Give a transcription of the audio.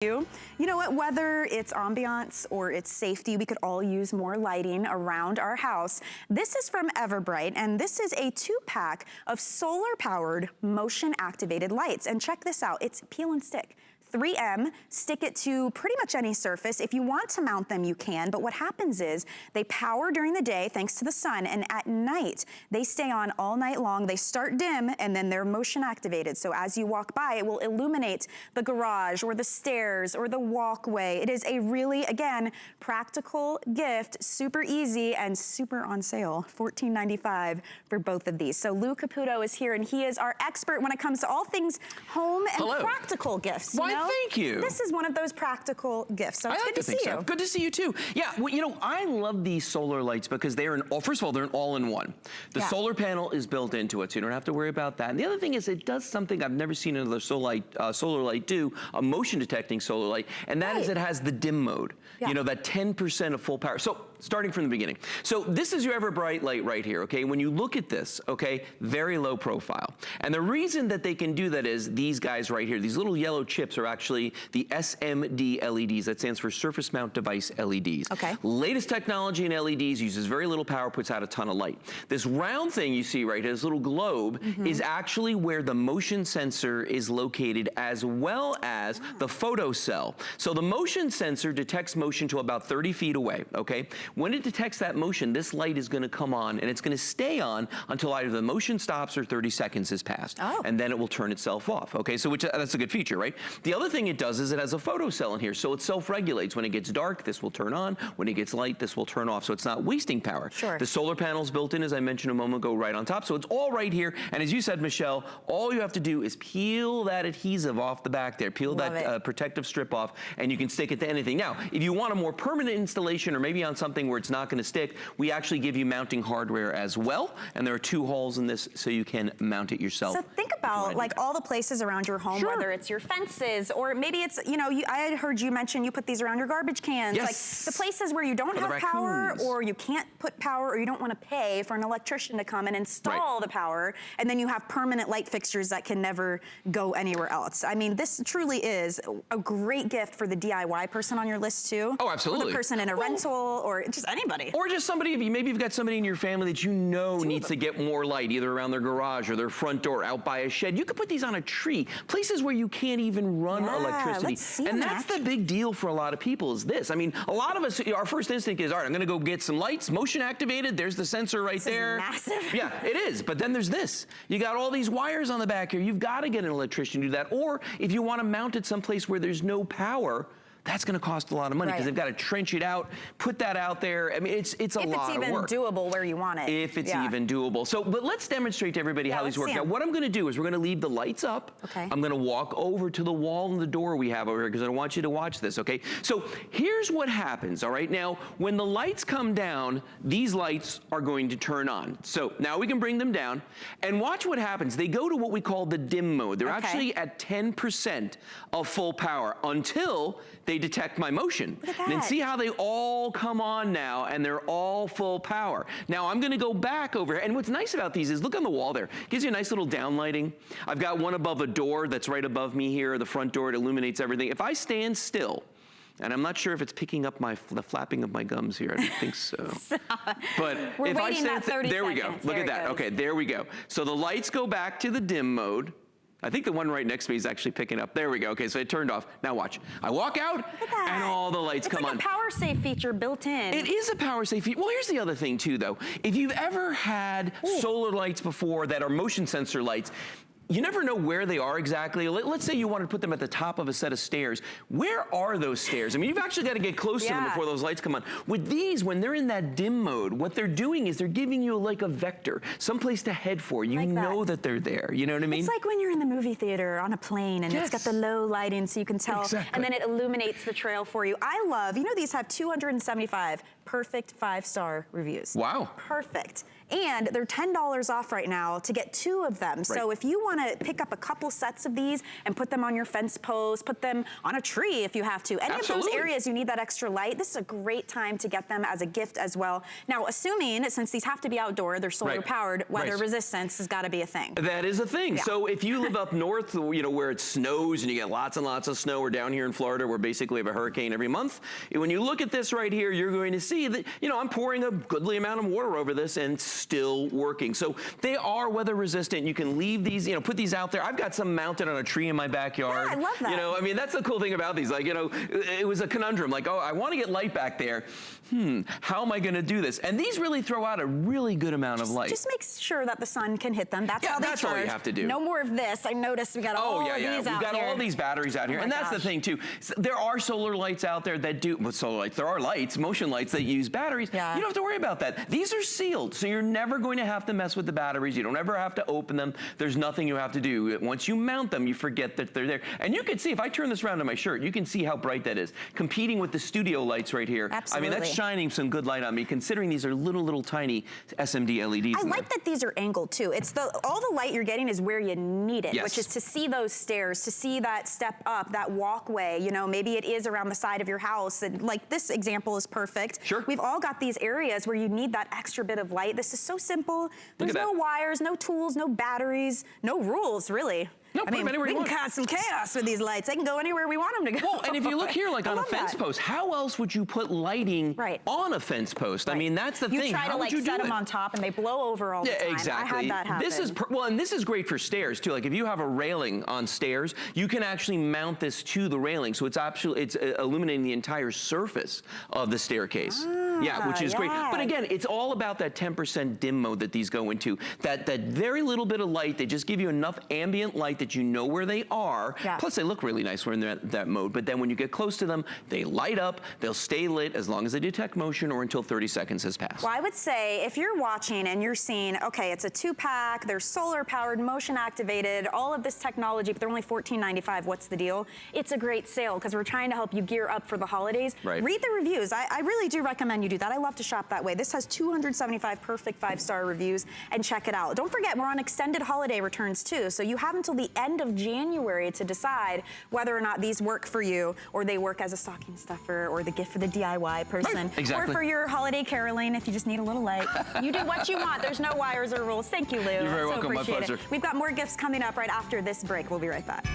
You know what, whether it's ambiance or it's safety, we could all use more lighting around our house. This is from EverBrite, and this is a 2-pack of solar-powered motion-activated lights. And check this out, it's peel and stick. 3M, stick it to pretty much any surface. If you want to mount them, you can, but what happens is they power during the day thanks to the sun, and at night, they stay on all night long. They start dim, and then they're motion activated. So as you walk by, it will illuminate the garage or the stairs or the walkway. It is a really, again, practical gift, super easy and super on sale. $14.95 for both of these. So Lou Caputo is here, and he is our expert when it comes to all things home and practical gifts. Why, thank you. This is one of those practical gifts, so it's good to see you. Good to see you too. Yeah, well, you know, I love these solar lights because they're first of all, they're an all-in-one. The solar panel is built into it, so you don't have to worry about that. And the other thing is it does something I've never seen another solar light do, a motion detecting solar light, and that is it has the dim mode. You know, that 10% of full power. So starting from the beginning. So this is your EverBrite light right here, okay? When you look at this, okay, very low profile. And the reason that they can do that is these guys right here, these little yellow chips are actually the SMD LEDs. That stands for Surface Mount Device LEDs. Okay. Latest technology in LEDs, uses very little power, puts out a ton of light. This round thing you see right here, this little globe, is actually where the motion sensor is located, as well as the photo cell. So the motion sensor detects motion to about 30 feet away, okay? When it detects that motion, this light is gonna come on, and it's gonna stay on until either the motion stops or 30 seconds has passed. And then it will turn itself off, okay? So that's a good feature, right? The other thing it does is it has a photo cell in here, so it self-regulates. When it gets dark, this will turn on. When it gets light, this will turn off, so it's not wasting power. The solar panel's built in, as I mentioned a moment ago, right on top, so it's all right here. And as you said, Michelle, all you have to do is peel that adhesive off the back there, peel that protective strip off, and you can stick it to anything. Now, if you want a more permanent installation, or maybe on something where it's not gonna stick, we actually give you mounting hardware as well, and there are 2 holes in this so you can mount it yourself. So think about like all the places around your home, whether it's your fences, or maybe it's, you know, I had heard you mention you put these around your garbage cans. Like the places where you don't have power, or you can't put power, or you don't want to pay for an electrician to come and install the power, and then you have permanent light fixtures that can never go anywhere else. I mean, this truly is a great gift for the DIY person on your list too. Oh, absolutely. Or the person in a rental, or just anybody. Or just somebody, maybe you've got somebody in your family that you know needs to get more light, either around their garage or their front door, out by a shed. You could put these on a tree, places where you can't even run electricity. And that's the big deal for a lot of people is this. I mean, a lot of us, our first instinct is, all right, I'm gonna go get some lights, motion activated, there's the sensor right there. This is massive. Yeah, it is, but then there's this. You got all these wires on the back here. You've gotta get an electrician to do that. Or if you wanna mount it someplace where there's no power, that's gonna cost a lot of money because they've got to trench it out, put that out there. I mean, it's a lot of work. If it's even doable where you want it. If it's even doable. So, but let's demonstrate to everybody how these work. Now, what I'm gonna do is we're gonna leave the lights up. I'm gonna walk over to the wall and the door we have over here because I want you to watch this, okay? So here's what happens, all right? Now, when the lights come down, these lights are going to turn on. So now we can bring them down and watch what happens. They go to what we call the dim mode. They're actually at 10% of full power until they detect my motion. And then see how they all come on now, and they're all full power. Now I'm gonna go back over here, and what's nice about these is, look on the wall there. It gives you a nice little downlighting. I've got one above a door that's right above me here, the front door, it illuminates everything. If I stand still, and I'm not sure if it's picking up the flapping of my gums here. I don't think so. But if I stand, there we go. Look at that. Okay, there we go. So the lights go back to the dim mode. I think the one right next to me is actually picking up. There we go. Okay, so it turned off. Now watch. I walk out, and all the lights come on. It's like a power save feature built in. It is a power save feature. Well, here's the other thing too, though. If you've ever had solar lights before that are motion sensor lights, you never know where they are exactly. Let's say you want to put them at the top of a set of stairs. Where are those stairs? I mean, you've actually got to get close to them before those lights come on. With these, when they're in that dim mode, what they're doing is they're giving you like a vector, someplace to head for. You know that they're there. You know what I mean? It's like when you're in the movie theater on a plane and it's got the low lighting so you can tell, and then it illuminates the trail for you. I love, you know, these have 275 perfect 5-star reviews. Wow. Perfect. And they're $10 off right now to get 2 of them. Right. So if you want to pick up a couple sets of these and put them on your fence post, put them on a tree if you have to. Any of those areas you need that extra light, this is a great time to get them as a gift as well. Now, assuming, since these have to be outdoor, they're solar powered, weather resistance has got to be a thing. That is a thing. Yeah. So if you live up north, you know, where it snows and you get lots and lots of snow, or down here in Florida where basically we have a hurricane every month, when you look at this right here, you're going to see that, you know, I'm pouring a goodly amount of water over this and still working. So they are weather resistant. You can leave these, you know, put these out there. I've got some mounted on a tree in my backyard. Yeah, I love that. You know, I mean, that's the cool thing about these. Like, you know, it was a conundrum. Like, oh, I want to get light back there. How am I going to do this? And these really throw out a really good amount of light. Just make sure that the sun can hit them. That's how they charge. That's all you have to do. No more of this. I noticed we got all of these out here. We've got all these batteries out here. And that's the thing, too. There are solar lights out there that do, well, solar lights, there are lights, motion lights that use batteries. Yeah. You don't have to worry about that. These are sealed, so you're never going to have to mess with the batteries. You don't ever have to open them. There's nothing you have to do. Once you mount them, you forget that they're there. And you can see, if I turn this around to my shirt, you can see how bright that is. Competing with the studio lights right here. Absolutely. I mean, that's shining some good light on me, considering these are little tiny SMD LEDs. I like that these are angled, too. It's all the light you're getting is where you need it, which is to see those stairs, to see that step up, that walkway. You know, maybe it is around the side of your house. And like this example is perfect. Sure. We've all got these areas where you need that extra bit of light. This is so simple. There's no wires, no tools, no batteries, no rules, really. No, I mean, we can cause some chaos with these lights. They can go anywhere we want them to go. Well, and if you look here, like on a fence post, how else would you put lighting on a fence post? I mean, that's the thing. You try to like set them on top and they blow over all the time. Exactly. I had that happen. This is, and this is great for stairs too. Like if you have a railing on stairs, you can actually mount this to the railing. So it's illuminating the entire surface of the staircase. Which is great. But again, it's all about that 10% dim mode that these go into. That very little bit of light, they just give you enough ambient light that you know where they are. Plus they look really nice when they're in that mode. But then when you get close to them, they light up, they'll stay lit as long as they detect motion or until 30 seconds has passed. Well, I would say if you're watching and you're seeing, okay, it's a 2-pack, they're solar powered, motion activated, all of this technology, but they're only $14.95, what's the deal? It's a great sale because we're trying to help you gear up for the holidays. Read the reviews. I really do recommend you do that. I love to shop that way. This has 275 perfect 5-star reviews, and check it out. Don't forget, we're on extended holiday returns too, so you have until the end of January to decide whether or not these work for you, or they work as a stocking stuffer, or the gift for the DIY person, or for your holiday caroling if you just need a little light. You do what you want. There's no wires or rules. Thank you, Lou. You're very welcome. My pleasure. We've got more gifts coming up right after this break. We'll be right back.